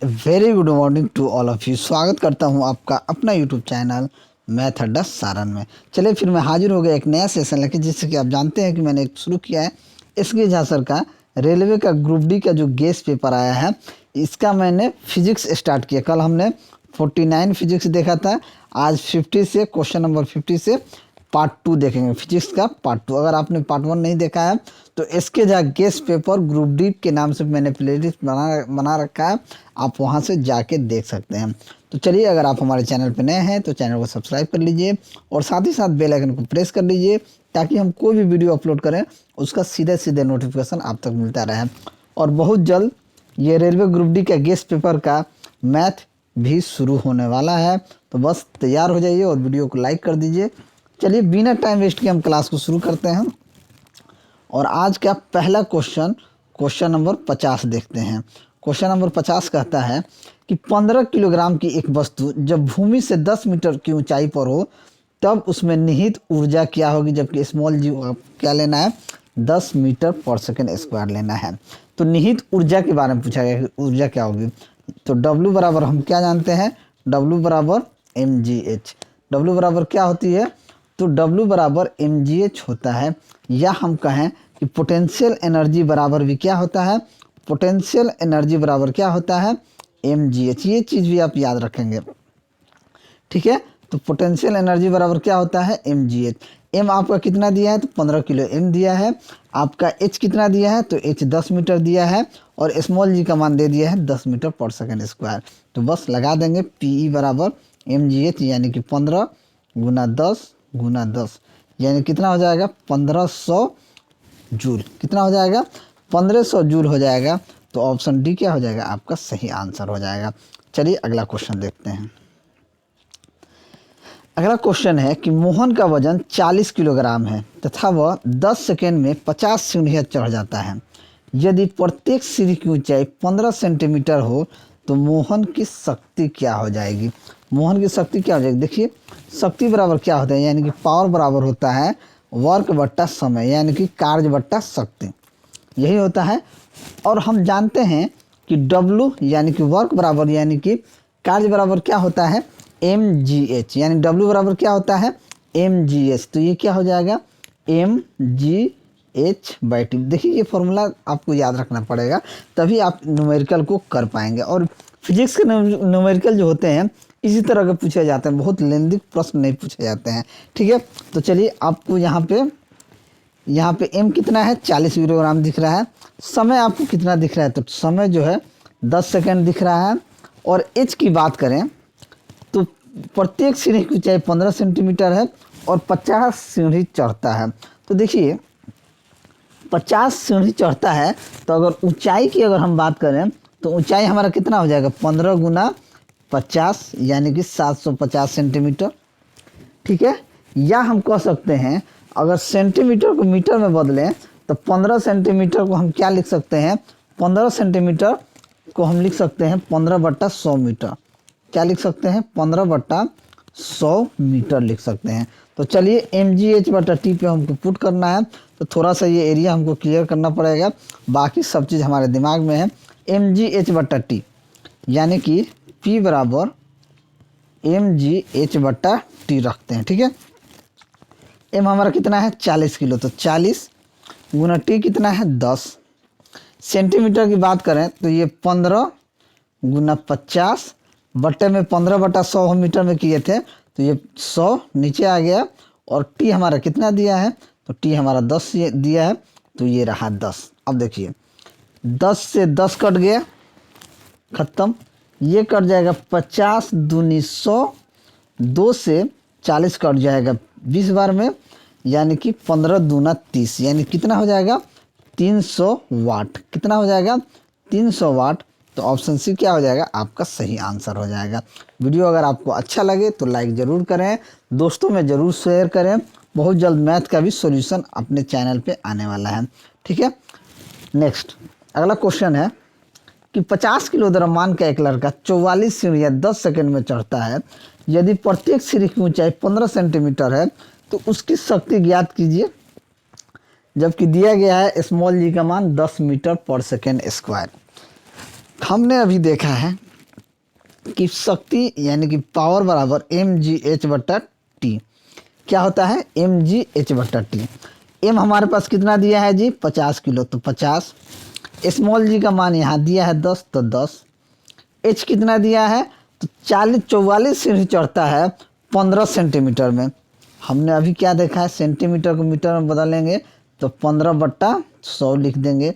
Very good morning to all of you. स्वागत करता हूं आपका अपना यूट्यूब चैनल मैथ अड्डा सारण में। चलिए फिर मैं हाजिर हो गया एक नया सेशन लेके, जिससे कि आप जानते हैं कि मैंने एक शुरू किया है एसके झा सर का रेलवे का ग्रुप डी का जो गेस्ट पेपर आया है, इसका मैंने फिजिक्स स्टार्ट किया। कल हमने 49 फिजिक्स देखा था, आज 50 से क्वेश्चन नंबर 50 से पार्ट 2 देखेंगे, फिजिक्स का पार्ट 2। अगर आपने पार्ट 1 नहीं देखा है तो इसके जहाँ गेस्ट पेपर ग्रुप डी के नाम से मैंने प्लेलिस्ट बना रखा है, आप वहाँ से जाके देख सकते हैं। तो चलिए, अगर आप हमारे चैनल पर नए हैं तो चैनल को सब्सक्राइब कर लीजिए और साथ ही साथ बेल आइकन को प्रेस कर लीजिए, ताकि हम कोई भी वीडियो अपलोड करें उसका सीधे सीधे नोटिफिकेशन आप तक मिलता रहे। और बहुत जल्द ये रेलवे ग्रुप डी का गेस्ट पेपर का मैथ भी शुरू होने वाला है, तो बस तैयार हो जाइए और वीडियो को लाइक कर दीजिए। चलिए बिना टाइम वेस्ट के हम क्लास को शुरू करते हैं और आज का पहला क्वेश्चन नंबर 50 देखते हैं। क्वेश्चन नंबर 50 कहता है कि 15 किलोग्राम की एक वस्तु जब भूमि से 10 मीटर की ऊंचाई पर हो तब उसमें निहित ऊर्जा क्या होगी, जबकि स्मॉल जी क्या लेना है, 10 मीटर पर सेकेंड स्क्वायर लेना है। तो निहित ऊर्जा के बारे में पूछा गया कि ऊर्जा क्या होगी। तो W बराबर हम क्या जानते हैं, W बराबर mgh। W बराबर क्या होती है, तो W बराबर mgh होता है, या हम कहें कि पोटेंशियल एनर्जी बराबर भी क्या होता है, पोटेंशियल एनर्जी बराबर क्या होता है, mgh। ये चीज़ भी आप याद रखेंगे, ठीक है। तो पोटेंशियल एनर्जी बराबर क्या होता है, mgh। m आपका कितना दिया है, तो 15 किलो m दिया है। आपका h कितना दिया है, तो h 10 मीटर दिया है और स्मॉल जी का मान दे दिया है 10 मीटर पर सेकेंड स्क्वायर। तो बस लगा देंगे PE बराबर mgh, यानी कि 15 गुना 10 गुना 10, यानी कितना हो जाएगा, 1500 जूल। कितना हो जाएगा, 1500 जूल हो जाएगा। तो ऑप्शन डी क्या हो जाएगा, आपका सही आंसर हो जाएगा। चलिए अगला क्वेश्चन देखते हैं। अगला क्वेश्चन है कि मोहन का वजन 40 किलोग्राम है तथा वह 10 सेकेंड में 50 सीढ़ियाँ चढ़ जाता है। यदि प्रत्येक सीढ़ी की ऊंचाई 15 सेंटीमीटर हो तो मोहन की शक्ति क्या हो जाएगी। मोहन की शक्ति क्या हो जाएगी, देखिए शक्ति बराबर क्या होता है, यानी कि पावर बराबर होता है वर्क बट्टा समय, यानी कि कार्य बट्टा शक्ति, यही होता है। और हम जानते हैं कि W यानी कि वर्क बराबर यानी कि कार्य बराबर क्या होता है, mgh, यानी W बराबर क्या होता है, mgh। तो ये क्या हो जाएगा, mgh/t। देखिए ये फॉर्मूला आपको याद रखना पड़ेगा, तभी आप न्यूमेरिकल को कर पाएंगे। और फिजिक्स के न्यूमेरिकल जो होते हैं इसी तरह के पूछे जाते हैं, बहुत लेंदी प्रश्न नहीं पूछे जाते हैं, ठीक है। तो चलिए आपको यहाँ पे m कितना है, 40 किलोग्राम दिख रहा है। समय आपको कितना दिख रहा है, तो समय जो है 10 सेकेंड दिख रहा है। और h की बात करें तो प्रत्येक सीढ़ी की ऊंचाई 15 सेंटीमीटर है और 50 सीढ़ी चढ़ता है। तो देखिए 50 सीढ़ी चढ़ता है, तो अगर ऊंचाई की अगर हम बात करें तो ऊंचाई हमारा कितना हो जाएगा, 15 गुना 50, यानी कि 750 सेंटीमीटर, ठीक है। या हम कह सकते हैं अगर सेंटीमीटर को मीटर में बदलें तो 15 सेंटीमीटर को हम क्या लिख सकते हैं, 15 सेंटीमीटर को हम लिख सकते हैं 15/100 मीटर। क्या लिख सकते हैं, 15/100 मीटर लिख सकते हैं। तो चलिए mgh/t पे हमको पुट करना है, तो थोड़ा सा ये एरिया हमको क्लियर करना पड़ेगा, बाकी सब चीज़ हमारे दिमाग में है। mgh/t यानी कि P बराबर mgh/t रखते हैं, ठीक है। m हमारा कितना है, 40 किलो, तो 40 गुना t कितना है, 10। सेंटीमीटर की बात करें तो ये 15 गुना 50 बट्टे में 15/100 हम मीटर में किए थे, तो ये 100 नीचे आ गया। और t हमारा कितना दिया है, तो t हमारा 10 दिया है, तो ये रहा 10। अब देखिए 10 से 10 कट गया, खत्म। ये कट जाएगा 50 दूनी 100, 2 से 40 कट जाएगा 20 बार में, यानी कि 15 दूना 30, यानी कितना हो जाएगा, 300 वाट। कितना हो जाएगा, 300 वाट। तो ऑप्शन सी क्या हो जाएगा, आपका सही आंसर हो जाएगा। वीडियो अगर आपको अच्छा लगे तो लाइक ज़रूर करें, दोस्तों में ज़रूर शेयर करें। बहुत जल्द मैथ का भी सॉल्यूशन अपने चैनल पे आने वाला है, ठीक है। नेक्स्ट अगला क्वेश्चन है कि 50 किलो द्रव्यमान का एक लड़का 44 सीढ़ियाँ 10 सेकेंड में चढ़ता है। यदि प्रत्येक सीढ़ी की ऊंचाई 15 सेंटीमीटर है तो उसकी शक्ति ज्ञात कीजिए, जबकि दिया गया है स्मॉल जी का मान 10 मीटर पर सेकेंड स्क्वायर। हमने अभी देखा है कि शक्ति यानी कि पावर बराबर mgh/t। क्या होता है mgh/t। m हमारे पास कितना दिया है जी 50 किलो, तो 50। स्मॉल जी का मान यहाँ दिया है 10, तो 10। h कितना दिया है तो 44 सीढ़ी चढ़ता है 15 सेंटीमीटर में। हमने अभी क्या देखा है सेंटीमीटर को मीटर में बदलेंगे तो 15/100 लिख देंगे।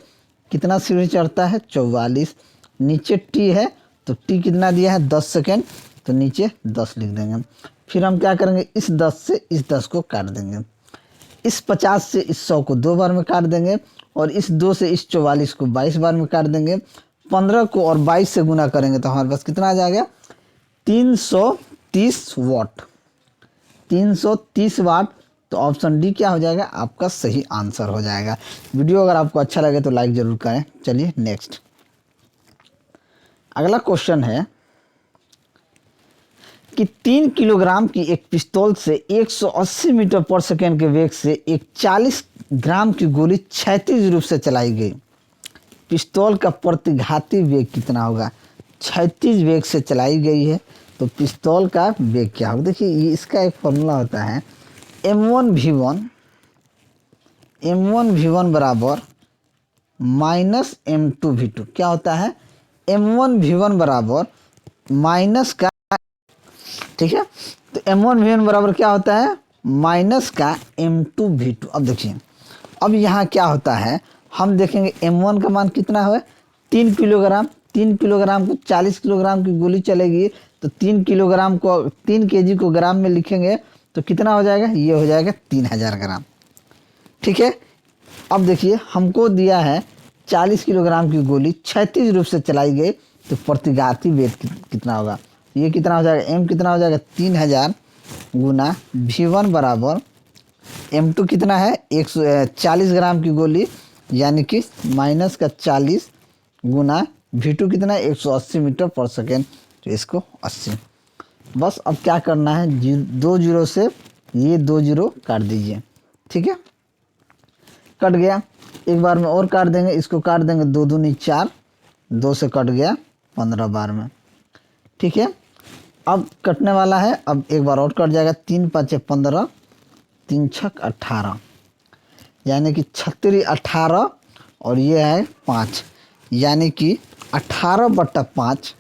कितना सीढ़ी चढ़ता है 44। नीचे t है तो t कितना दिया है 10 सेकेंड, तो नीचे 10 लिख देंगे। फिर हम क्या करेंगे इस 10 से इस 10 को काट देंगे, इस 50 से इस 100 को 2 बार में काट देंगे और इस 2 से इस 44 को 22 बार में काट देंगे। 15 को और 22 से गुना करेंगे तो हमारे पास कितना आ जाएगा 330 वाट। 330 वाट। तो ऑप्शन डी क्या हो जाएगा आपका सही आंसर हो जाएगा। वीडियो अगर आपको अच्छा लगे तो लाइक ज़रूर करें। चलिए नेक्स्ट, अगला क्वेश्चन है कि 3 किलोग्राम की एक पिस्तौल से 180 मीटर पर सेकेंड के वेग से एक 40 ग्राम की गोली क्षैतिज रूप से चलाई गई। पिस्तौल का प्रतिघाती वेग कितना होगा। क्षैतिज वेग से चलाई गई है तो पिस्तौल का वेग क्या होगा। देखिए ये इसका एक फॉर्मूला होता है m1v1 बराबर -m2v2। क्या होता है m1v1 बराबर माइनस का, ठीक है, तो m1v1 बराबर क्या होता है माइनस का m2v2। अब देखिए अब यहाँ क्या होता है हम देखेंगे m1 का मान कितना है 3 किलोग्राम। 3 किलोग्राम को 40 किलोग्राम की गोली चलेगी तो 3 किलोग्राम को 3 केजी को ग्राम में लिखेंगे तो कितना हो जाएगा ये हो जाएगा 3000 ग्राम। ठीक है, अब देखिए हमको दिया है 40 किलोग्राम की गोली क्षैतिज रूप से चलाई गई तो प्रतिघाती वेग कितना होगा। ये कितना हो जाएगा m कितना हो जाएगा 3000 गुना v1 बराबर m2 कितना है 140 ग्राम की गोली यानी कि माइनस का 40 गुना v2 कितना है 180 मीटर पर सेकेंड, तो इसको 80। बस अब क्या करना है 2 जीरो से ये 2 जीरो काट दीजिए। ठीक है, कट गया। एक बार में और काट देंगे, इसको काट देंगे 2 दूनी 4, 2 से कट गया 15 बार में। ठीक है, अब कटने वाला है, अब एक बार और कट जाएगा 3 5 15, 3 6 18 यानी कि 36 18 और ये है 5 यानी कि 18/5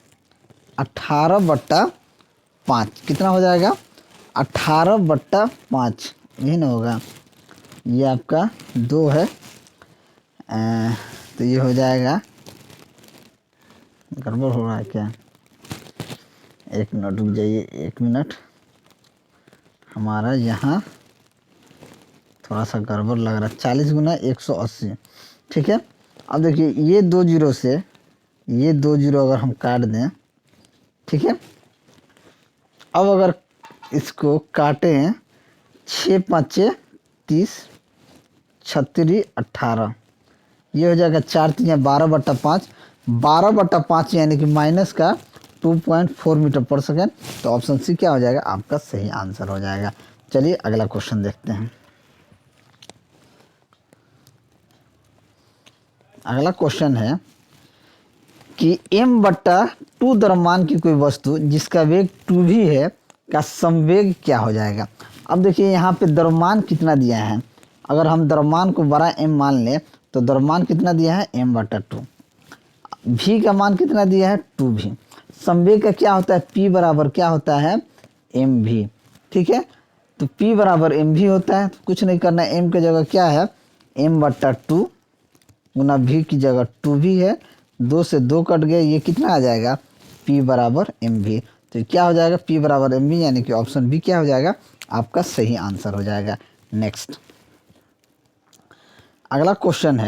18/5 कितना हो जाएगा 18/5 यही ना होगा। ये आपका 2 है तो ये हो जाएगा, गड़बड़ हो रहा है क्या, 1 मिनट रुक जाइए 1 मिनट, हमारा यहाँ थोड़ा सा गड़बड़ लग रहा है। 40 गुना 180। ठीक है, अब देखिए ये 2 जीरो से ये 2 जीरो अगर हम काट दें, ठीक है, अब अगर इसको काटें 6 5 30, 36 18 ये हो जाएगा 4 3 12/5, 12/5 यानी कि माइनस का 2.4 मीटर पर सेकेंड। तो ऑप्शन सी क्या हो जाएगा आपका सही आंसर हो जाएगा। चलिए अगला क्वेश्चन देखते हैं। अगला क्वेश्चन है कि m/2 द्रव्यमान की कोई वस्तु जिसका वेग 2v है का संवेग क्या हो जाएगा। अब देखिए यहाँ पे द्रव्यमान कितना दिया है, अगर हम द्रव्यमान को बड़ा m मान लें तो द्रव्यमान कितना दिया है m/2, v का मान कितना दिया है 2v। संवेग का क्या होता है p बराबर क्या होता है mv। ठीक है, तो p बराबर mv होता है, तो कुछ नहीं करना है, m की जगह क्या है m/2 गुना v की जगह 2v है, 2 से 2 कट गए, ये कितना आ जाएगा p बराबर mv। तो क्या हो जाएगा p बराबर mv यानी कि ऑप्शन बी क्या हो जाएगा आपका सही आंसर हो जाएगा। नेक्स्ट, अगला क्वेश्चन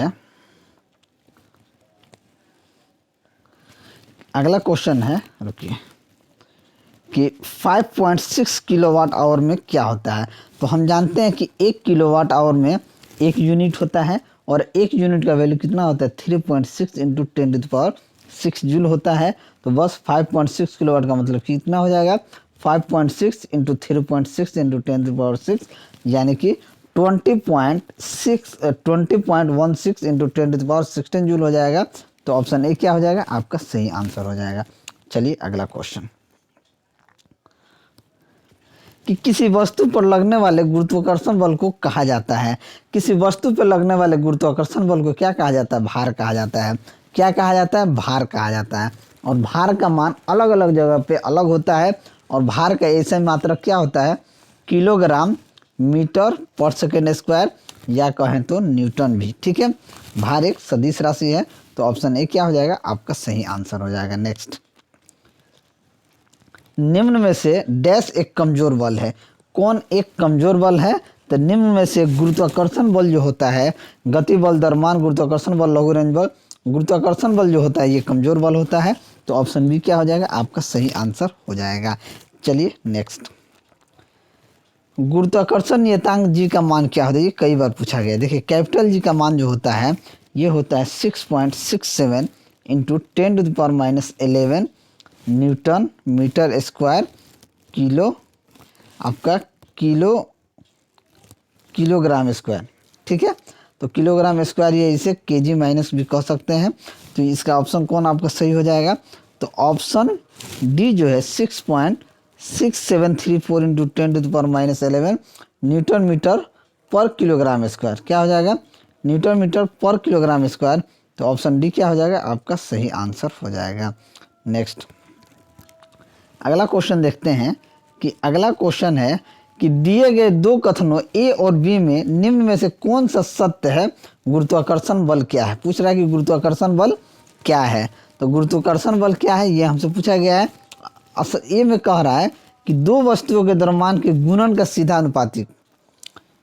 है, रुकिए, कि 5.6 किलोवाट आवर में क्या होता है। तो हम जानते हैं कि 1 किलोवाट आवर में 1 यूनिट होता है और 1 यूनिट का वैल्यू कितना होता है 3.6 इंटू 10⁻6 जूल होता है। तो बस 5.6 किलोवाट का मतलब कितना हो जाएगा 5.6 इंटू 3.6 इंटू 10⁻6 यानी कि 20.16 इंटू 10⁻16 जूल हो जाएगा। तो ऑप्शन ए क्या हो जाएगा आपका सही आंसर हो जाएगा। चलिए अगला क्वेश्चन, कि किसी वस्तु पर लगने वाले गुरुत्वाकर्षण बल को कहा जाता है। किसी वस्तु पर लगने वाले गुरुत्वाकर्षण बल को क्या कहा जाता है? भार कहा जाता है। क्या कहा जाता है? भार कहा जाता है। और भार का मान अलग अलग जगह पे अलग होता है, और भार का ऐसे मात्रक क्या होता है? किलोग्राम मीटर पर सेकेंड स्क्वायर, या कहें तो न्यूटन भी। ठीक है, भार एक सदिश राशि है, तो ऑप्शन ए क्या हो जाएगा? आपका सही आंसर हो जाएगा। नेक्स्ट, निम्न में से डैश एक कमजोर बल है। कौन एक कमजोर बल है? तो निम्न में से गुरुत्वाकर्षण बल जो होता है, गति बल, द्रव्यमान, गुरुत्वाकर्षण बल, लघुरेंज बल, गुरुत्वाकर्षण बल जो होता है ये कमजोर बल होता है, तो ऑप्शन बी क्या हो जाएगा? आपका सही आंसर हो जाएगा। चलिए नेक्स्ट, गुरुत्वाकर्षण नियतांक जी का मान क्या होता है? ये कई बार पूछा गया है। देखिए, कैपिटल जी का मान जो होता है ये होता है 6.67 into 10⁻11 newton metre square kilo, आपका किलोग्राम स्क्वायर। ठीक है, तो किलोग्राम स्क्वायर, ये इसे केजी माइनस भी कह सकते हैं। तो इसका ऑप्शन कौन आपका सही हो जाएगा? तो ऑप्शन डी जो है 6.6734 इंटू 10⁻11 न्यूटन मीटर पर किलोग्राम स्क्वायर, क्या हो जाएगा? न्यूटन मीटर पर किलोग्राम स्क्वायर। तो ऑप्शन डी क्या हो जाएगा? आपका सही आंसर हो जाएगा। नेक्स्ट, अगला क्वेश्चन देखते हैं, कि अगला क्वेश्चन है कि दिए गए दो कथनों ए और बी में निम्न में से कौन सा सत्य है? गुरुत्वाकर्षण बल क्या है? पूछ रहा है कि गुरुत्वाकर्षण बल क्या है। तो गुरुत्वाकर्षण बल क्या है ये हमसे पूछा गया है। ए में कह रहा है कि दो वस्तुओं के द्रव्यमान के गुणन का सीधा अनुपातिक,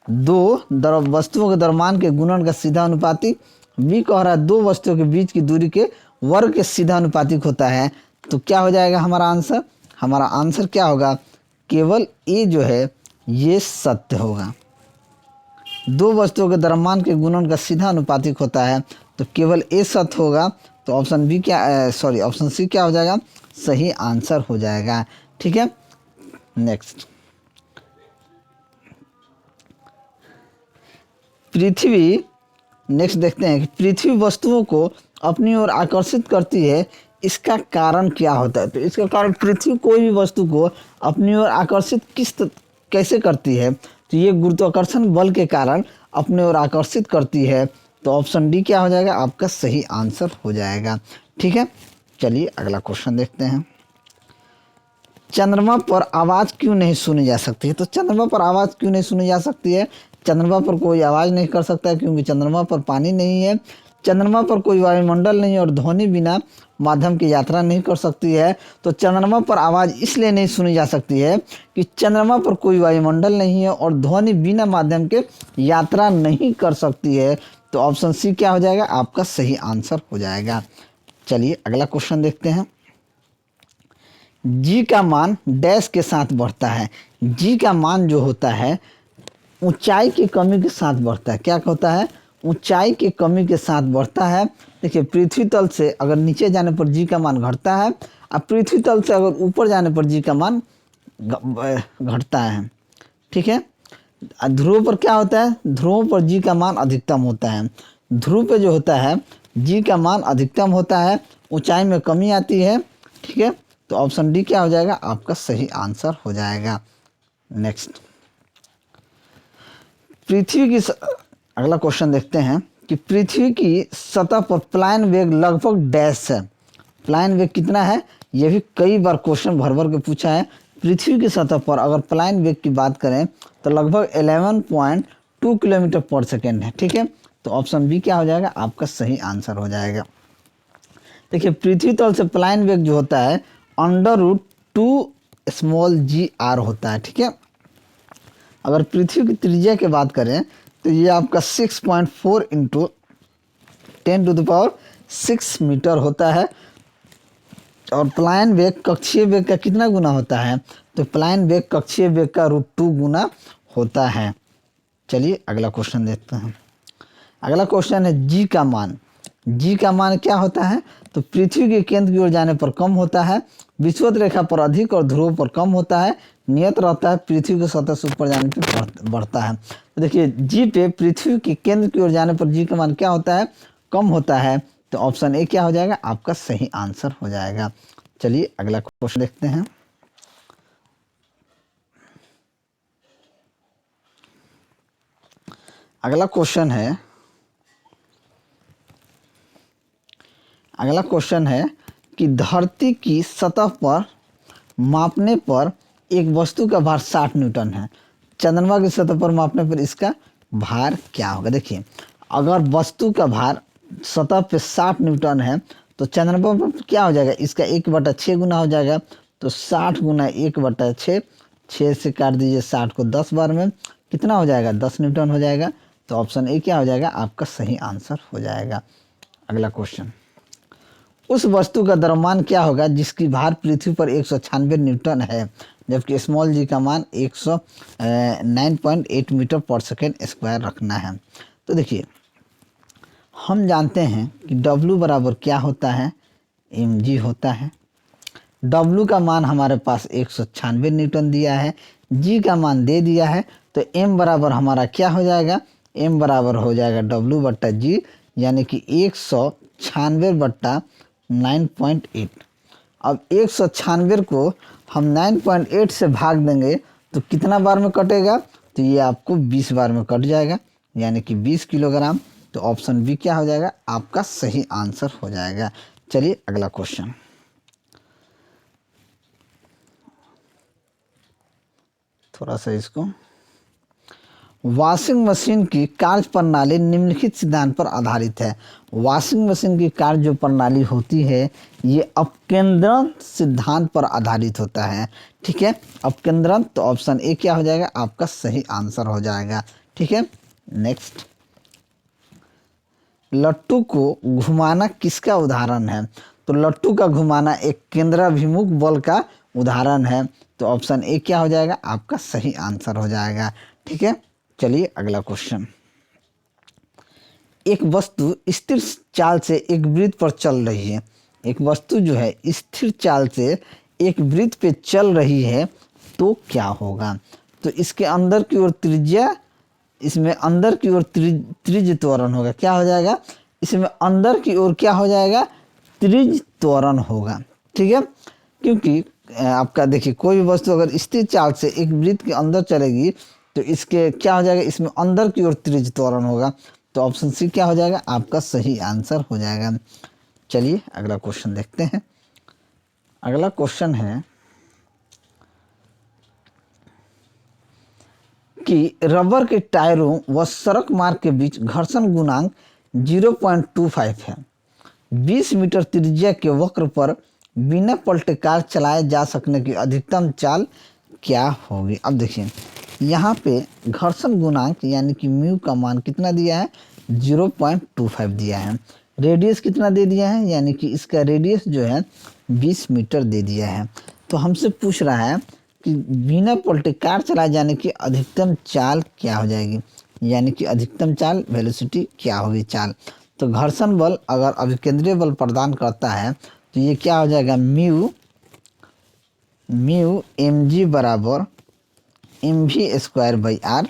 वस्तुओं के द्रव्यमान के गुणन का सीधा अनुपातिक। बी कह रहा है दो वस्तुओं के बीच की दूरी के वर्ग के सीधा अनुपातिक होता है। तो क्या हो जाएगा हमारा आंसर? हमारा आंसर क्या होगा? केवल ए जो है ये सत्य होगा। दो वस्तुओं के द्रव्यमान के गुणन का सीधा अनुपातिक होता है, तो केवल ए सत्य होगा। तो ऑप्शन बी क्या, सॉरी ऑप्शन सी क्या हो जाएगा? सही आंसर हो जाएगा। ठीक है, नेक्स्ट, पृथ्वी, नेक्स्ट देखते हैं कि पृथ्वी वस्तुओं को अपनी ओर आकर्षित करती है, इसका कारण क्या होता है? तो इसका कारण, पृथ्वी कोई भी वस्तु को अपनी ओर आकर्षित कैसे करती है? तो ये गुरुत्वाकर्षण बल के कारण अपने ओर आकर्षित करती है। तो ऑप्शन डी क्या हो जाएगा? आपका सही आंसर हो जाएगा। ठीक है, चलिए अगला क्वेश्चन देखते हैं, चंद्रमा पर आवाज़ क्यों नहीं सुनी जा सकती है? तो चंद्रमा पर आवाज़ क्यों नहीं सुनी जा सकती है? चंद्रमा पर कोई आवाज़ नहीं कर सकता है, क्योंकि चंद्रमा पर पानी नहीं है। चंद्रमा पर कोई वायुमंडल नहीं, और ध्वनि बिना माध्यम की यात्रा नहीं कर सकती है। तो चंद्रमा पर आवाज़ इसलिए नहीं सुनी जा सकती है कि चंद्रमा पर कोई वायुमंडल नहीं है, और ध्वनि बिना माध्यम के यात्रा नहीं कर सकती है। तो ऑप्शन सी क्या हो जाएगा? आपका सही आंसर हो जाएगा। चलिए अगला क्वेश्चन देखते हैं, जी का मान डैश के साथ बढ़ता है। जी का मान जो होता है ऊंचाई की कमी के साथ बढ़ता है। क्या होता है? ऊंचाई की कमी के साथ बढ़ता है। देखिए, पृथ्वी तल से अगर नीचे जाने पर जी का मान घटता है, और पृथ्वी तल से अगर ऊपर जाने पर जी का मान घटता है। ठीक है, ध्रुव पर क्या होता है? ध्रुव पर जी का मान अधिकतम होता है। ध्रुव पे जो होता है जी का मान अधिकतम होता है, ऊंचाई में कमी आती है। ठीक है, तो ऑप्शन डी क्या हो जाएगा? आपका सही आंसर हो जाएगा। नेक्स्ट, पृथ्वी की अगला क्वेश्चन देखते हैं कि पृथ्वी की सतह पर प्लायन वेग लगभग डैश है। प्लायन वेग कितना है? ये भी कई बार क्वेश्चन भर भर के पूछा है। पृथ्वी की सतह पर अगर प्लायन वेग की बात करें तो लगभग 11.2 किलोमीटर पर सेकेंड है। ठीक है, तो ऑप्शन बी क्या हो जाएगा? आपका सही आंसर हो जाएगा। देखिए, पृथ्वी तल से प्लायन वेग जो होता है √2 होता है। ठीक है, अगर पृथ्वी की त्रिज्या की बात करें तो ये आपका 6.4 इंटू 10⁶ मीटर होता है, और प्लायन वेग कक्षीय वेग का कितना गुना होता है? तो प्लायन वेग कक्षीय वेग का √2 गुना होता है। चलिए अगला क्वेश्चन देखते हैं। अगला क्वेश्चन है जी का मान। जी का मान क्या होता है? तो पृथ्वी के केंद्र की ओर जाने पर कम होता है, विषुवत रेखा पर अधिक और ध्रुव पर कम होता है, नियत रहता है, पृथ्वी की सतह से ऊपर जाने पर बढ़ता है। तो देखिए, जी पे पृथ्वी के केंद्र की ओर जाने पर जी का मान क्या होता है? कम होता है। तो ऑप्शन ए क्या हो जाएगा? आपका सही आंसर हो जाएगा। चलिए अगला क्वेश्चन देखते हैं। अगला क्वेश्चन है कि धरती की सतह पर मापने पर एक वस्तु का भार 60 न्यूटन है। चंद्रमा की सतह पर मापने पर इसका भार क्या होगा? देखिए, अगर वस्तु का भार सतह पे 60 न्यूटन है तो चंद्रमा पर क्या हो जाएगा? इसका 1/6 गुना हो जाएगा। तो 60 गुना 1/6, 6 से काट दीजिए 60 को 10 बार में, कितना हो जाएगा? 10 न्यूटन हो जाएगा। तो ऑप्शन ए क्या हो जाएगा? आपका सही आंसर हो जाएगा। अगला क्वेश्चन, उस वस्तु का द्रव्यमान क्या होगा जिसकी भार पृथ्वी पर 196 न्यूटन है, जबकि स्मॉल जी का मान 109.8 मीटर पर सेकेंड स्क्वायर रखना है। तो देखिए, हम जानते हैं कि W बराबर क्या होता है? mg होता है। W का मान हमारे पास 196 न्यूटन दिया है, G का मान दे दिया है, तो m बराबर हमारा क्या हो जाएगा? m बराबर हो जाएगा W/G, यानी कि 196/9.8। अब 196 को हम 9.8 से भाग देंगे तो कितना बार में कटेगा? तो ये आपको 20 बार में कट जाएगा, यानी कि 20 किलोग्राम। तो ऑप्शन बी क्या हो जाएगा? आपका सही आंसर हो जाएगा। चलिए अगला क्वेश्चन, थोड़ा सा इसको, वॉशिंग मशीन की कार्य प्रणाली निम्नलिखित सिद्धांत पर आधारित है। वॉशिंग मशीन की कार्य जो प्रणाली होती है ये अपकेंद्रण सिद्धांत पर आधारित होता है। ठीक है, अपकेंद्रण। तो ऑप्शन ए क्या हो जाएगा? आपका सही आंसर हो जाएगा। ठीक है, नेक्स्ट, लट्टू को घुमाना किसका उदाहरण है? तो लट्टू का घुमाना एक केंद्राभिमुख बल का उदाहरण है। तो ऑप्शन ए क्या हो जाएगा? आपका सही आंसर हो जाएगा। ठीक है, चलिए अगला क्वेश्चन, एक वस्तु स्थिर चाल से एक वृत्त पर चल रही है। एक वस्तु जो है स्थिर चाल से एक वृत्त पे चल रही है तो क्या होगा? तो इसके अंदर की ओर त्रिज्या, इसमें अंदर की ओर त्रिज्य त्वरण होगा। क्या हो जाएगा? इसमें अंदर की ओर क्या हो जाएगा? त्रिज्य त्वरण होगा। ठीक है, क्योंकि आपका देखिए, कोई भी वस्तु अगर स्थिर चाल से एक वृत्त के अंदर चलेगी तो इसके क्या हो जाएगा? इसमें अंदर की ओर त्रिज्य त्वरण होगा। तो ऑप्शन सी क्या हो जाएगा? आपका सही आंसर हो जाएगा। चलिए अगला क्वेश्चन देखते हैं। अगला क्वेश्चन है कि रबर के टायरों व सड़क मार्ग के बीच घर्षण गुणांक 0.25 है। 20 मीटर त्रिज्या के वक्र पर बिना पलटे कार चलाए जा सकने की अधिकतम चाल क्या होगी? अब देखिए, यहाँ पे घर्षण गुणांक यानी कि म्यू का मान कितना दिया है? 0.25 दिया है। रेडियस कितना दे दिया है? यानी कि इसका रेडियस जो है 20 मीटर दे दिया है। तो हमसे पूछ रहा है कि बिना पलटे कार चलाए जाने की अधिकतम चाल क्या हो जाएगी, यानी कि अधिकतम चाल वेलोसिटी क्या होगी चाल। तो घर्षण बल अगर अभिकेंद्रीय बल प्रदान करता है तो ये क्या हो जाएगा? म्यू mg बराबर mv²/r,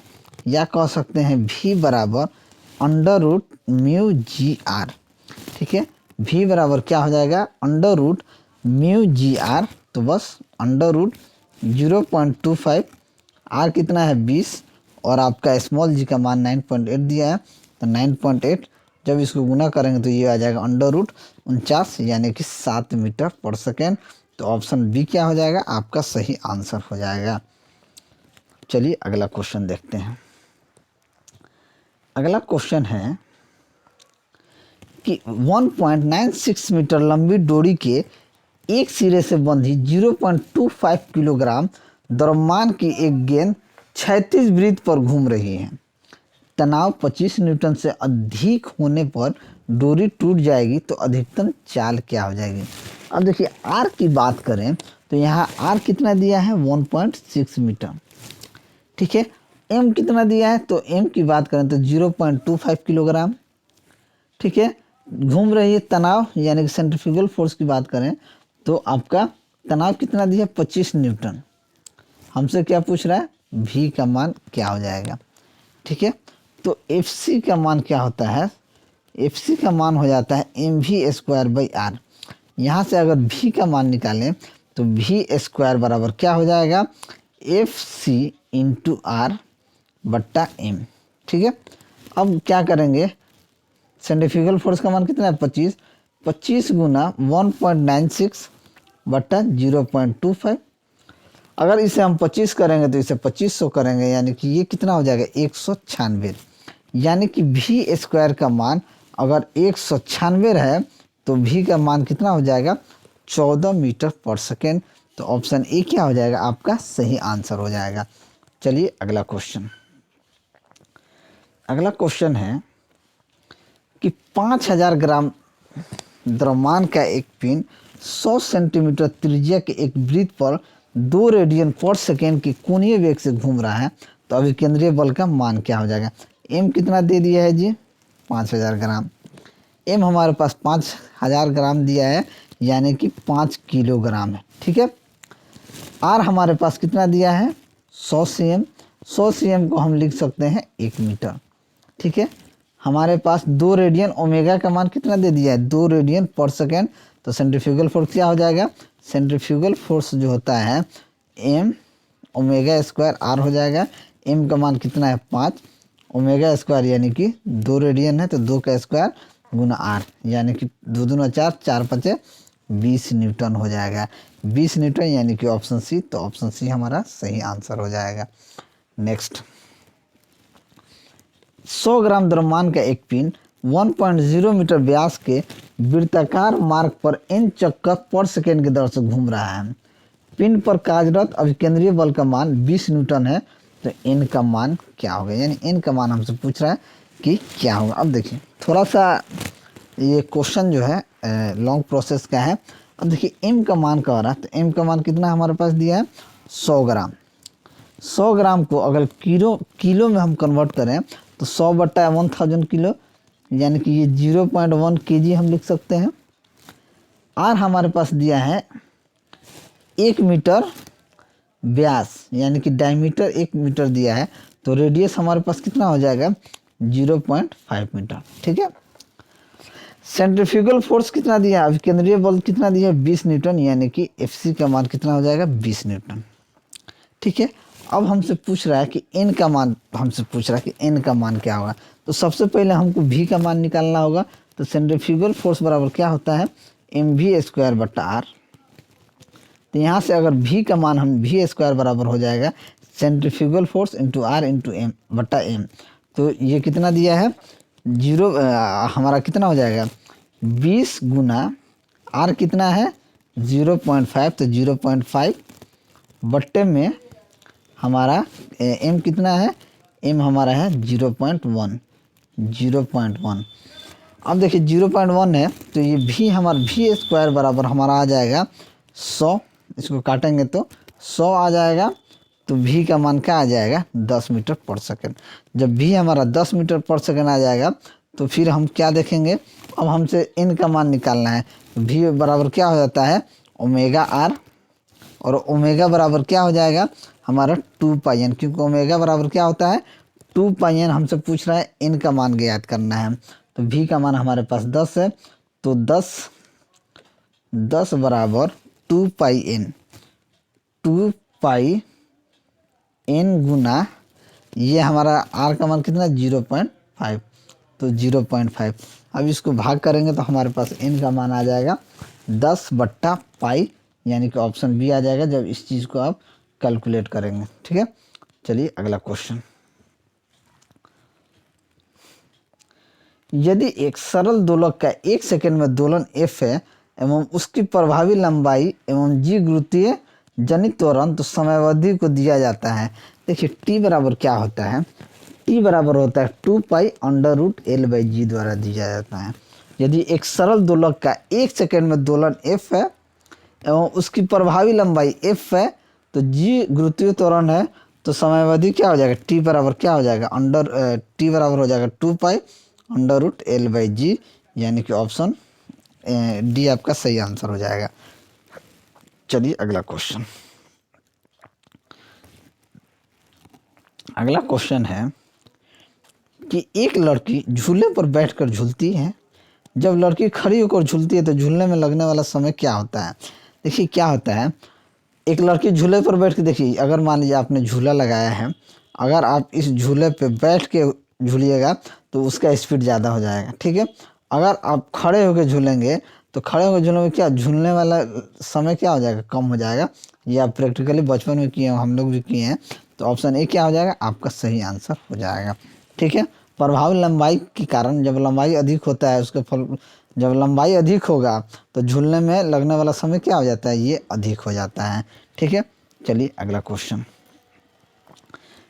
या कह सकते हैं v बराबर √μgr। ठीक है, v बराबर क्या हो जाएगा? √μgr। तो बस √0.25, r कितना है? 20, और आपका स्मॉल जी का मान 9.8 दिया है। तो 9.8 जब इसको गुना करेंगे तो ये आ जाएगा √49, यानी कि 7 मीटर पर सेकेंड। तो ऑप्शन बी क्या हो जाएगा? आपका सही आंसर हो जाएगा। चलिए अगला क्वेश्चन देखते हैं। अगला क्वेश्चन है कि 1.96 मीटर लंबी डोरी के एक सिरे से बंधी 0.25 किलोग्राम द्रव्यमान की एक गेंद क्षैतिज वृत्त पर घूम रही है। तनाव 25 न्यूटन से अधिक होने पर डोरी टूट जाएगी तो अधिकतम चाल क्या हो जाएगी? अब देखिए, आर की बात करें तो यहाँ आर कितना दिया है? 1.6 मीटर। ठीक है, एम कितना दिया है? तो एम की बात करें तो 0.25 किलोग्राम। ठीक है, घूम रही है, तनाव यानी कि सेंट्रीफ्यूगल फोर्स की बात करें तो आपका तनाव कितना दिया है? 25 न्यूटन। हमसे क्या पूछ रहा है? भी का मान क्या हो जाएगा? ठीक है, तो एफ सी का मान क्या होता है? एफ सी का मान हो जाता है mv²/r। यहाँ से अगर भी का मान निकालें तो भी स्क्वायर बराबर क्या हो जाएगा, एफ सी इंटू आर बट्टा एम। ठीक है, अब क्या करेंगे, सेंट्रीफ्यूगल फोर्स का मान कितना है 25, 25 गुना 1.96 बट्टा 0.25। अगर इसे हम 25 करेंगे तो इसे 2500 करेंगे, यानी कि ये कितना हो जाएगा 196। यानी कि भी स्क्वायर का मान अगर 196 है तो भी का मान कितना हो जाएगा 14 मीटर पर सेकेंड। तो ऑप्शन ए क्या हो जाएगा आपका सही आंसर हो जाएगा। चलिए अगला क्वेश्चन। अगला क्वेश्चन है कि 5000 ग्राम द्रव्यमान का एक पिंड 100 सेंटीमीटर त्रिज्या के एक वृत्त पर 2 रेडियन पर सेकेंड के कोणीय वेग से घूम रहा है, तो अभिकेंद्रीय बल का मान क्या हो जाएगा। एम कितना दे दिया है जी 5000 ग्राम, एम हमारे पास 5000 ग्राम दिया है यानी कि 5 किलोग्राम है। ठीक है, आर हमारे पास कितना दिया है 100 सीएम, 100 सीएम को हम लिख सकते हैं 1 मीटर। ठीक है, हमारे पास 2 रेडियन ओमेगा का मान कितना दे दिया है 2 रेडियन पर सेकेंड। तो सेंट्रीफ्यूगल फोर्स क्या हो जाएगा, सेंट्रीफ्यूगल फोर्स जो होता है एम ओमेगा स्क्वायर आर हो जाएगा। एम का मान कितना है 5, ओमेगा स्क्वायर यानी कि 2 रेडियन है तो 2 का स्क्वायर गुना आर, यानी कि 2 दूना 4, 4 पचे 20 न्यूटन हो जाएगा। 20 न्यूटन यानी कि ऑप्शन सी, तो ऑप्शन सी हमारा सही आंसर हो जाएगा। नेक्स्ट, 100 ग्राम द्रव्यमान का एक पिंड 1.0 मीटर व्यास के वृत्ताकार मार्ग पर n चक्कर पर सेकेंड की दर से घूम रहा है। पिंड पर कार्यरत अभिकेंद्रीय बल का मान 20 न्यूटन है, तो n का मान क्या होगा, यानी n का मान हमसे पूछ रहा है कि क्या होगा। अब देखिए थोड़ा सा ये क्वेश्चन जो है लॉन्ग प्रोसेस का है। अब देखिए m का मान क्या हो रहा है, तो m का मान कितना हमारे पास दिया है 100 ग्राम। 100 ग्राम को अगर किलो में हम कन्वर्ट करें तो 100 बट्टा 1000 किलो, यानी कि ये 0.1 केजी हम लिख सकते हैं। आर हमारे पास दिया है 1 मीटर व्यास, यानी कि डायमीटर 1 मीटर दिया है, तो रेडियस हमारे पास कितना हो जाएगा 0.5 मीटर। ठीक है, सेंट्रीफ्यूगल फोर्स कितना दिया है, अभिकेंद्रीय बल कितना दिया है 20 न्यूटन, यानी कि एफ का मान कितना हो जाएगा 20 न्यूटन। ठीक है, अब हमसे पूछ रहा है कि एन का मान, हमसे पूछ रहा है कि एन का मान क्या होगा। तो सबसे पहले हमको भी का मान निकालना होगा। तो सेंट्रीफ्यूगल फोर्स बराबर क्या होता है एम वी स्क्वायर बट्टा आर। तो यहाँ से अगर भी का मान हम वी स्क्वायर बराबर हो जाएगा centrifugal force into R into M बट्टा एम। तो ये कितना दिया है हमारा कितना हो जाएगा 20 गुना आर कितना है 0.5, तो 0.5 बट्टे में हमारा एम कितना है, एम हमारा है 0.1। अब देखिए 0.1 है तो ये भी हमारा भी स्क्वायर बराबर हमारा आ जाएगा 100, इसको काटेंगे तो 100 आ जाएगा। तो भी का मान क्या आ जाएगा 10 मीटर पर सेकेंड। जब भी हमारा 10 मीटर पर सेकेंड आ जाएगा तो फिर हम क्या देखेंगे, अब हमसे एन का मान निकालना है। भी बराबर क्या हो जाता है ओमेगा आर, और ओमेगा बराबर क्या हो जाएगा हमारा 2 पाई एन, क्योंकि ओमेगा बराबर क्या होता है 2 पाई एन। हमसे पूछ रहा है एन का मान ज्ञात करना है। तो भी का मान हमारे पास 10 है, तो 10 बराबर 2 पाई एन, 2 पाई एन गुना ये हमारा आर का मान कितना 0.5, तो 0.5। अब इसको भाग करेंगे तो हमारे पास एन का मान आ जाएगा 10 बट्टा पाई, यानी कि ऑप्शन बी आ जाएगा जब इस चीज़ को आप कैलकुलेट करेंगे। ठीक है, चलिए अगला क्वेश्चन। यदि एक सरल दोलक का 1 सेकंड में दोलन f है एवं उसकी प्रभावी लंबाई एवं जी गुरुत्वीय जनित त्वरण, तो समयावधि को दिया जाता है। देखिए t बराबर क्या होता है, t बराबर होता है 2 pi under root L by g द्वारा दिया जाता है। यदि एक सरल दोलक का 1 सेकंड में दोलन f है एवं उसकी प्रभावी लंबाई f है, तो जी गुरुत्वीय त्वरण है, तो समयावधि क्या हो जाएगा t बराबर क्या हो जाएगा t बराबर हो जाएगा 2 pi under root L by g, यानी कि ऑप्शन डी आपका सही आंसर हो जाएगा। चलिए अगला क्वेश्चन। अगला क्वेश्चन है कि एक लड़की झूले पर बैठकर झूलती है जब लड़की खड़ी होकर झूलती है तो झूलने में लगने वाला समय क्या होता है। देखिए क्या होता है, एक लड़की झूले पर बैठ के, देखिए अगर मान लीजिए आपने झूला लगाया है, अगर आप इस झूले पे बैठ के झूलिएगा तो उसका स्पीड ज़्यादा हो जाएगा, ठीक है। अगर आप खड़े होकर झूलेंगे तो खड़े होकर झूलने में क्या, झूलने वाला समय क्या हो जाएगा, कम हो जाएगा। ये आप प्रैक्टिकली बचपन में किए हैं, हम लोग भी किए हैं। तो ऑप्शन ए क्या हो जाएगा, आपका सही आंसर हो जाएगा, ठीक है। प्रभावी लंबाई के कारण, जब लंबाई अधिक होता है उसके फल, जब लंबाई अधिक होगा तो झूलने में लगने वाला समय क्या हो जाता है, ये अधिक हो जाता है, ठीक है। चलिए अगला क्वेश्चन।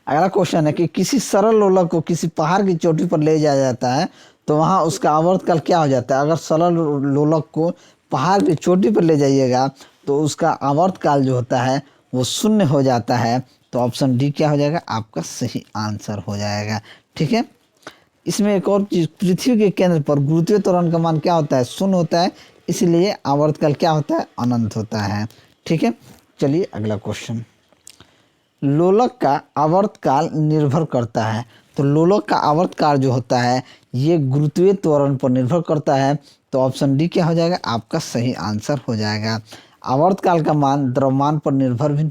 अगला क्वेश्चन है कि किसी सरल लोलक को किसी पहाड़ की चोटी पर ले जाया जाता है तो वहाँ उसका आवर्तकाल क्या हो जाता है। अगर सरल लोलक को पहाड़ की चोटी पर ले जाइएगा तो उसका आवर्तकाल जो होता है वो शून्य हो जाता है। तो ऑप्शन डी क्या हो जाएगा, आपका सही आंसर हो जाएगा, ठीक है। इसमें एक और चीज, पृथ्वी के केंद्र पर गुरुत्वीय त्वरण का मान क्या होता है, शून्य होता है, इसलिए आवर्तकाल क्या होता है, अनंत होता है, ठीक है। चलिए अगला क्वेश्चन। लोलक का आवर्तकाल निर्भर करता है, तो लोलक का आवर्तकाल जो होता है ये गुरुत्वीय त्वरण पर निर्भर करता है। तो ऑप्शन डी क्या हो जाएगा, आपका सही आंसर हो जाएगा। आवर्तकाल का मान द्रव्यमान पर निर्भर भी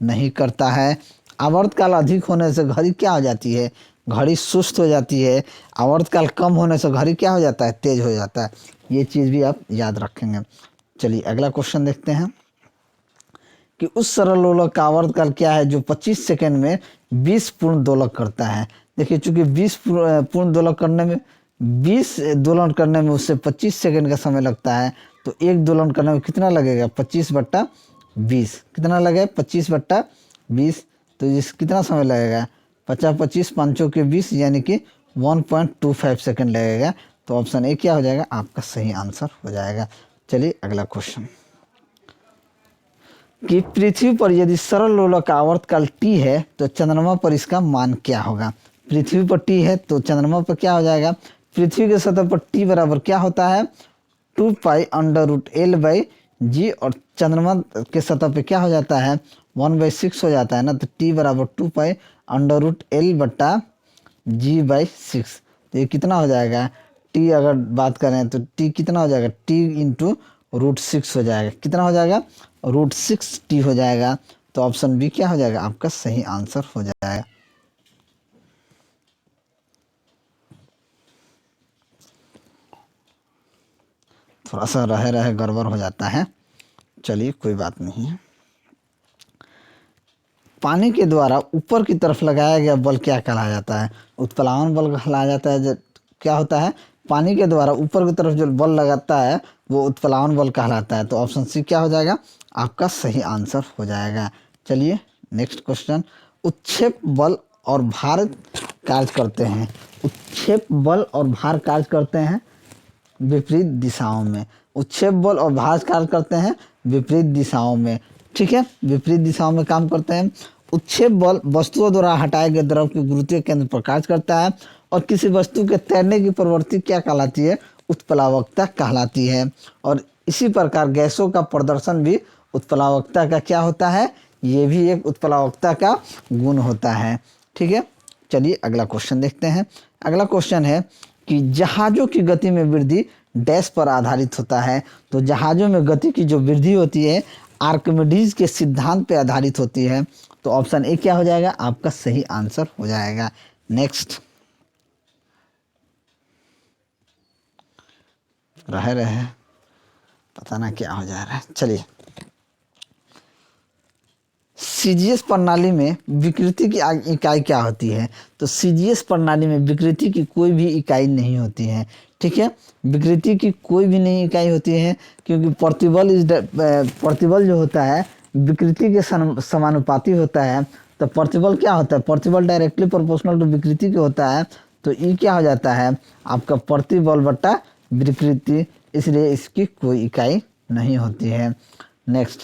नहीं करता है। आवर्तकाल अधिक होने से घड़ी क्या हो जाती है, घड़ी सुस्त हो जाती है। आवर्तकाल कम होने से घड़ी क्या हो जाता है, तेज हो जाता है। ये चीज़ भी आप याद रखेंगे। चलिए अगला क्वेश्चन देखते हैं कि उस सरल लोलक का आवर्तकाल क्या है जो 25 सेकंड में 20 पूर्ण दोलक करता है। देखिए चूंकि 20 पूर्ण दोलक करने में, 20 दोलन करने में उससे 25 सेकंड का समय लगता है, तो एक दोलन करने में कितना लगेगा, 25/20 कितना लगेगा, 25/20। तो इस कितना समय लगेगा, 50 25 पाँचों के 20 यानी कि 1.25 सेकंड लगेगा। तो ऑप्शन ए क्या हो जाएगा, आपका सही आंसर हो जाएगा। चलिए अगला क्वेश्चन कि पृथ्वी पर यदि सरल लोलक का आवर्तकाल टी है तो चंद्रमा पर इसका मान क्या होगा। पृथ्वी पर टी है तो चंद्रमा पर क्या हो जाएगा, पृथ्वी के सतह पर टी बराबर क्या होता है, 2π√L/g, और चंद्रमा के सतह पे क्या हो जाता है, 1/6 हो जाता है ना। तो टी बराबर 2π√L/g/6। तो ये कितना हो जाएगा, टी अगर बात करें तो टी कितना हो जाएगा, टी इंटू √6 हो जाएगा, कितना हो जाएगा, √6t हो जाएगा। तो ऑप्शन बी क्या हो जाएगा, आपका सही आंसर हो जाएगा। थोड़ा सा रहे रहे गड़बड़ हो जाता है, चलिए कोई बात नहीं है। पानी के द्वारा ऊपर की तरफ लगाया गया बल क्या कहलाया जाता है, उत्प्लावन बल कहलाया जाता है। क्या होता है, पानी के द्वारा ऊपर की तरफ जो बल लगाता है वो उत्प्लावन बल कहलाता है। तो ऑप्शन सी क्या हो जाएगा, आपका सही आंसर हो जाएगा। चलिए नेक्स्ट क्वेश्चन। उत्क्षेप बल और भार कार्य करते हैं, उत्क्षेप बल और भार कार्य करते हैं विपरीत दिशाओं में। उत्क्षेप बल और भार कार्य करते हैं विपरीत दिशाओं में, ठीक है, विपरीत दिशाओं में काम करते हैं। उत्क्षेप बल वस्तुओं द्वारा हटाए गए द्रव के गुरुत्वीय केंद्र पर कार्य करता है, और किसी वस्तु के तैरने की प्रवृत्ति क्या कहलाती है, उत्प्लावकता कहलाती है। और इसी प्रकार गैसों का प्रदर्शन भी उत्प्लावकता का क्या होता है, ये भी एक उत्प्लावकता का गुण होता है, ठीक है। चलिए अगला क्वेश्चन देखते हैं। अगला क्वेश्चन है कि जहाज़ों की गति में वृद्धि डैश पर आधारित होता है। तो जहाज़ों में गति की जो वृद्धि होती है आर्किमिडीज के सिद्धांत पर आधारित होती है। तो ऑप्शन ए क्या हो जाएगा, आपका सही आंसर हो जाएगा। नेक्स्ट, रहे पता ना क्या हो जा रहा है। चलिए, सीजीएस प्रणाली में विकृति की इकाई क्या होती है। तो सीजीएस प्रणाली में विकृति की कोई भी इकाई नहीं होती है, ठीक है, विकृति की कोई भी नहीं इकाई होती है, क्योंकि प्रतिबल जो होता है विकृति के समानुपाती होता है। तो प्रतिबल क्या होता है, प्रतिबल डायरेक्टली प्रोपोर्शनल टू विकृति के होता है। तो ये क्या हो जाता है, आपका प्रतिबल बटा विकृति, इसलिए इसकी कोई इकाई नहीं होती है। नेक्स्ट,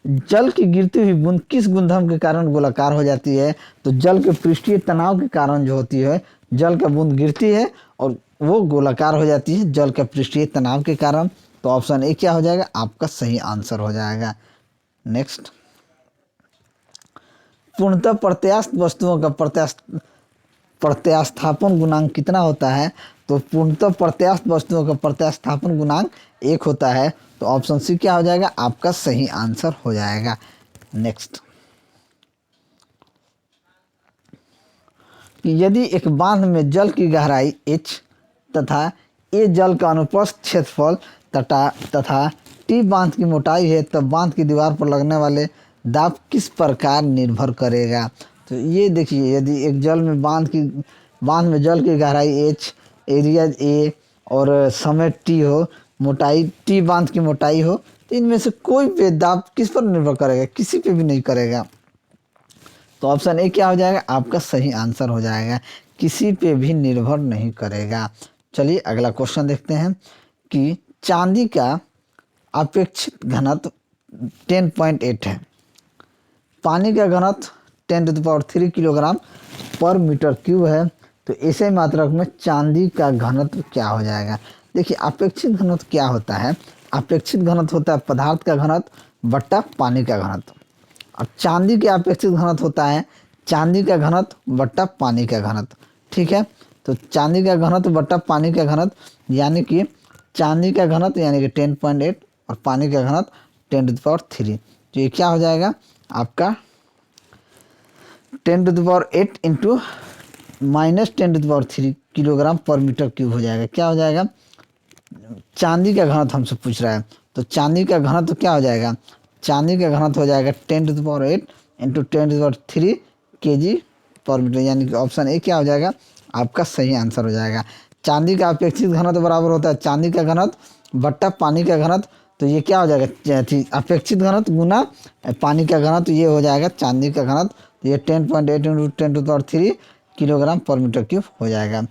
जल की गिरती हुई बूंद किस गुणधर्म के कारण गोलाकार हो जाती है। तो जल के पृष्ठीय तनाव के कारण जो होती है, जल का बूंद गिरती है और वो गोलाकार हो जाती है जल के पृष्ठीय तनाव के कारण। तो ऑप्शन ए क्या हो जाएगा, आपका सही आंसर हो जाएगा। नेक्स्ट, पूर्णतः प्रत्यास्थ वस्तुओं का प्रत्यास्थापन गुणांक कितना होता है। तो पूर्णतः प्रत्यास्थ वस्तुओं का प्रत्यास्थापन गुणांक 1 होता है। तो ऑप्शन सी क्या हो जाएगा, आपका सही आंसर हो जाएगा। नेक्स्ट, कि यदि एक बांध में जल की गहराई h तथा ए जल का अनुप्रस्थ क्षेत्रफल तथा टी बांध की मोटाई है, तब बांध की दीवार पर लगने वाले दाब किस प्रकार निर्भर करेगा। तो ये देखिए, यदि एक बांध में जल की गहराई h, एरिया a और समय t हो, मोटाई टी बांध की मोटाई हो, तो इनमें से कोई भी दाब किस पर निर्भर करेगा, किसी पे भी नहीं करेगा। तो ऑप्शन ए क्या हो जाएगा, आपका सही आंसर हो जाएगा, किसी पे भी निर्भर नहीं करेगा। चलिए अगला क्वेश्चन देखते हैं कि चांदी का अपेक्षित घनत्व 10.8 है, पानी का घनत्व 10⁻³ किलोग्राम पर मीटर क्यूब है, तो ऐसे मात्रक में चांदी का घनत्व क्या हो जाएगा। देखिए, अपेक्षित घनत्व क्या होता है, अपेक्षित घनत्व होता है पदार्थ का घनत्व बट्टा पानी का घनत्व, और चांदी का अपेक्षित घनत्व होता है चांदी का घनत्व बट्टा पानी का घनत्व। ठीक है, तो चांदी का घनत्व बट्टा पानी का घनत्व, यानी कि चांदी का घनत्व यानी कि 10.8 और पानी का घनत्व 10⁻³ तो ये क्या हो जाएगा, आपका 10⁸ इंटू -10⁻³ किलोग्राम पर मीटर क्यूब हो जाएगा। क्या हो जाएगा, चांदी का घनत्व हमसे पूछ रहा है, तो चांदी का घनत्व क्या हो जाएगा, चांदी का घनत्व हो जाएगा 10⁸ इंटू 10⁻³ kg पर मीटर, यानी कि ऑप्शन ए क्या हो जाएगा, आपका सही आंसर हो जाएगा। चांदी का अपेक्षित घनत्व बराबर होता है चांदी का घनत्व बट्टा पानी का घनत्व, तो ये क्या हो जाएगा, अपेक्षित घनत्व गुना पानी का घनत्व, ये हो जाएगा चांदी का घनत्व, तो ये 10.8 इंटू 10⁻³ किलोग्राम पर मीटर क्यूब हो जाएगा।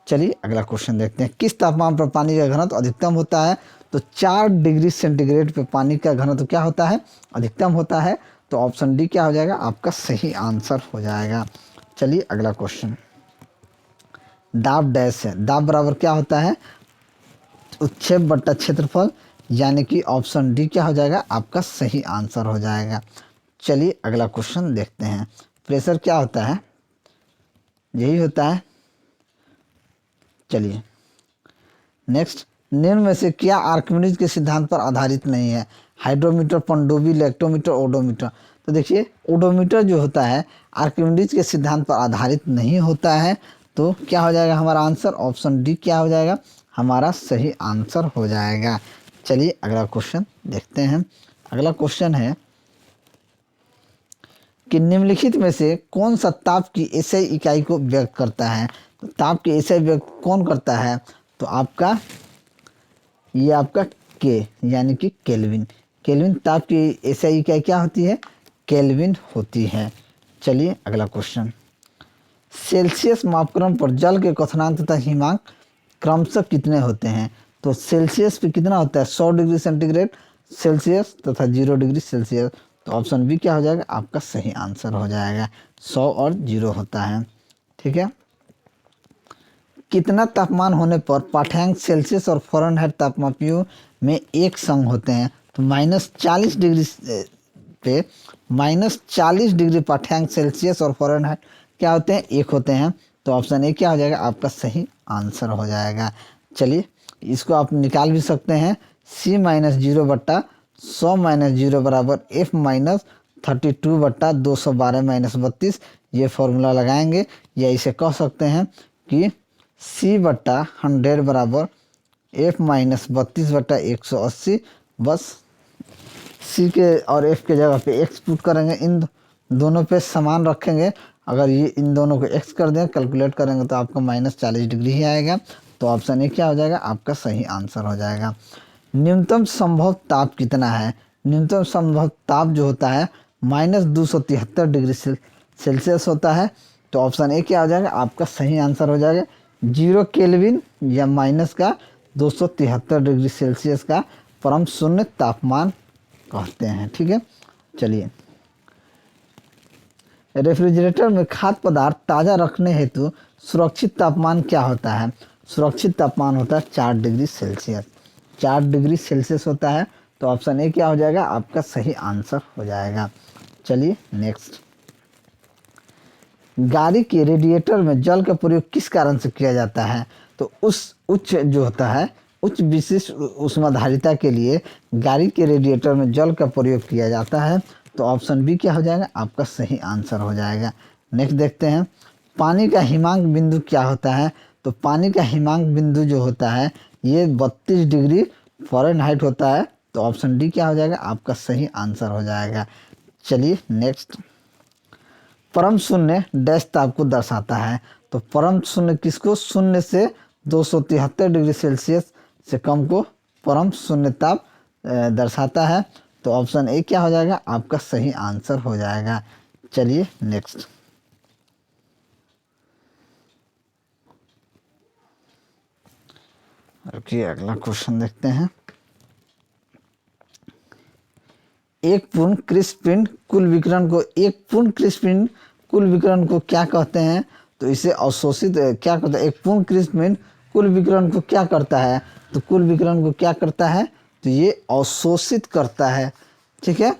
चलिए अगला क्वेश्चन देखते हैं, किस तापमान पर पानी का घनत्व अधिकतम होता है। तो 4 डिग्री सेंटीग्रेड पे पानी का घनत्व क्या होता है, अधिकतम होता है। तो ऑप्शन डी क्या हो जाएगा, आपका सही आंसर हो जाएगा। चलिए अगला क्वेश्चन, दाब डैश है, दाब बराबर क्या होता है, उच्छेद बट्टा क्षेत्रफल, यानी कि ऑप्शन डी क्या हो जाएगा, आपका सही आंसर हो जाएगा। चलिए अगला क्वेश्चन देखते हैं, प्रेशर क्या होता है, यही होता है। चलिए नेक्स्ट, निम्न में से क्या आर्किमिडीज के सिद्धांत पर आधारित नहीं है, हाइड्रोमीटर, पनडुब्बी, लेक्टोमीटर, ओडोमीटर। तो देखिए, ओडोमीटर जो होता है आर्किमिडीज के सिद्धांत पर आधारित नहीं होता है, तो क्या हो जाएगा हमारा आंसर, ऑप्शन डी क्या हो जाएगा, हमारा सही आंसर हो जाएगा। चलिए अगला क्वेश्चन देखते हैं, अगला क्वेश्चन है कि निम्नलिखित में से कौन सा ताप की एसआई इकाई को व्यक्त करता है। तो ताप की एसआई व्यक्त कौन करता है, तो आपका ये आपका के, यानी कि केल्विन। केल्विन ताप की एसआई इकाई क्या होती है, केल्विन होती है। चलिए अगला क्वेश्चन, सेल्सियस मापक्रम पर जल के क्वथनांक तथा हिमांक क्रमशः कितने होते हैं। तो सेल्सियस पे कितना होता है, 100 डिग्री सेंटीग्रेड सेल्सियस तथा 0 डिग्री सेल्सियस। तो ऑप्शन बी क्या हो जाएगा, आपका सही आंसर हो जाएगा, 100 और 0 होता है। ठीक है, कितना तापमान होने पर पाठ्यांक सेल्सियस और फ़ारेनहाइट तापमापियों में एक संग होते हैं। तो -40 डिग्री पे -40 डिग्री पाठ्यांक सेल्सियस और फ़ारेनहाइट क्या होते हैं, एक होते हैं। तो ऑप्शन ए क्या हो जाएगा, आपका सही आंसर हो जाएगा। चलिए इसको आप निकाल भी सकते हैं, C-0 बट्टा 100 - 0 बराबर F-32 बट्टा 212 - 32, ये फॉर्मूला लगाएंगे, या इसे कह सकते हैं कि C बट्टा 100 बराबर F-32 बट्टा 180, बस C के और F के जगह पे x पुट करेंगे, इन दोनों पे समान रखेंगे। अगर ये इन दोनों को x कर दें, कैलकुलेट करेंगे तो आपका -40 डिग्री ही आएगा। तो ऑप्शन ए क्या हो जाएगा, आपका सही आंसर हो जाएगा। न्यूनतम संभव ताप कितना है, न्यूनतम संभव ताप जो होता है -273 डिग्री सेल्सियस होता है। तो ऑप्शन ए क्या हो जाएगा, आपका सही आंसर हो जाएगा, 0 केल्विन या माइनस का 273 डिग्री सेल्सियस का परम शून्य तापमान कहते हैं। ठीक है, चलिए रेफ्रिजरेटर में खाद्य पदार्थ ताज़ा रखने हेतु सुरक्षित तापमान क्या होता है। सुरक्षित तापमान होता है 4 डिग्री सेल्सियस, 4 डिग्री सेल्सियस होता है। तो ऑप्शन ए क्या हो जाएगा, आपका सही आंसर हो जाएगा। चलिए नेक्स्ट, गाड़ी के रेडिएटर में जल का प्रयोग किस कारण से किया जाता है। तो उस उच्च जो होता है उच्च विशिष्ट ऊष्माधारिता के लिए गाड़ी के रेडिएटर में जल का प्रयोग किया जाता है। तो ऑप्शन बी क्या हो जाएगा, आपका सही आंसर हो जाएगा। नेक्स्ट देखते हैं, पानी का हिमांक बिंदु क्या होता है। तो पानी का हिमांक बिंदु जो होता है ये 32 डिग्री फ़ारेनहाइट होता है। तो ऑप्शन डी क्या हो जाएगा, आपका सही आंसर हो जाएगा। चलिए नेक्स्ट, परम शून्य डैश ताप को दर्शाता है। तो परम शून्य किसको, शून्य से 273 डिग्री सेल्सियस से कम को परम शून्य ताप दर्शाता है। तो ऑप्शन ए क्या हो जाएगा, आपका सही आंसर हो जाएगा। चलिए नेक्स्ट, ओके अगला क्वेश्चन देखते हैं। एक पूर्ण क्रिस्पिन कुल विकिरण को, एक पूर्ण क्रिस्पिन कुल विकिरण को क्या कहते हैं। तो इसे अवशोषित क्या करता है, एक पूर्ण क्रिस्पिन कुल विकिरण को क्या करता है। तो कुल विकिरण को क्या करता है, तो ये अवशोषित करता है। ठीक है,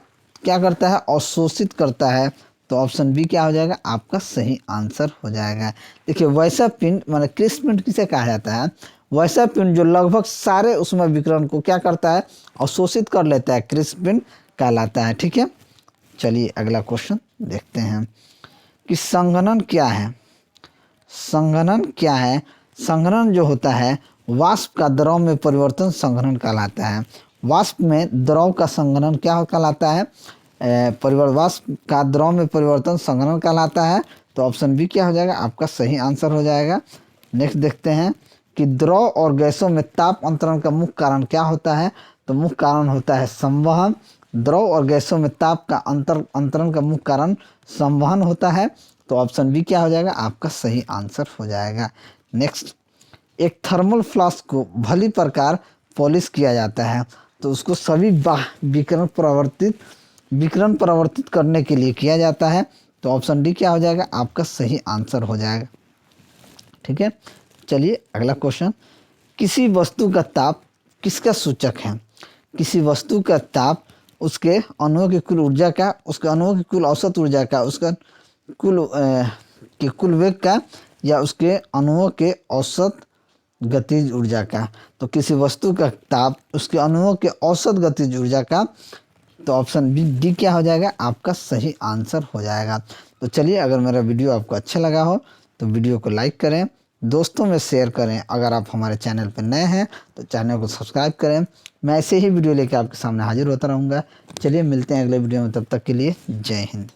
क्या करता है, अवशोषित करता है। तो ऑप्शन बी क्या हो जाएगा, आपका सही आंसर हो जाएगा। देखिए वैसा पिंड माने क्रिस्प पिंड किसे कहा जाता है, वैसा पिंड जो लगभग सारे उसमें विकिरण को क्या करता है, अवशोषित कर लेता है, क्रिस्प पिंड कहलाता है। ठीक है, चलिए अगला क्वेश्चन देखते हैं कि संघनन क्या है। संघनन क्या है, संघनन जो होता है वाष्प का द्रव में परिवर्तन संघनन कहलाता है। वाष्प में द्रव का संघनन क्या कहलाता है, वाष्प का द्रव में परिवर्तन संघनन कहलाता है। तो ऑप्शन बी क्या हो जाएगा, आपका सही आंसर हो जाएगा। नेक्स्ट देखते हैं कि द्रव और गैसों में ताप अंतरण का मुख्य कारण क्या होता है। तो मुख्य कारण होता है संवहन। द्रव और गैसों में ताप का अंतरण का मुख्य कारण संवहन होता है। तो ऑप्शन बी क्या हो जाएगा, आपका सही आंसर हो जाएगा। नेक्स्ट, एक थर्मल फ्लास्क को भली प्रकार पॉलिश किया जाता है। तो उसको सभी विकिरण प्रवर्तित करने के लिए किया जाता है। तो ऑप्शन डी क्या हो जाएगा, आपका सही आंसर हो जाएगा। ठीक है, चलिए अगला क्वेश्चन, किसी वस्तु का ताप किसका सूचक है। किसी वस्तु का ताप उसके अणुओं की कुल ऊर्जा का, उसके अणुओं की कुल औसत ऊर्जा का, उसका कुल वेग का, या उसके अणुओं के औसत गतिज ऊर्जा का। तो किसी वस्तु का ताप उसके अणुओं के औसत गतिज ऊर्जा का। तो ऑप्शन बी डी क्या हो जाएगा, आपका सही आंसर हो जाएगा। तो चलिए, अगर मेरा वीडियो आपको अच्छा लगा हो तो वीडियो को लाइक करें, दोस्तों में शेयर करें। अगर आप हमारे चैनल पर नए हैं तो चैनल को सब्सक्राइब करें। मैं ऐसे ही वीडियो लेकर आपके सामने हाजिर होता रहूँगा। चलिए मिलते हैं अगले वीडियो में, तब तक के लिए जय हिंद।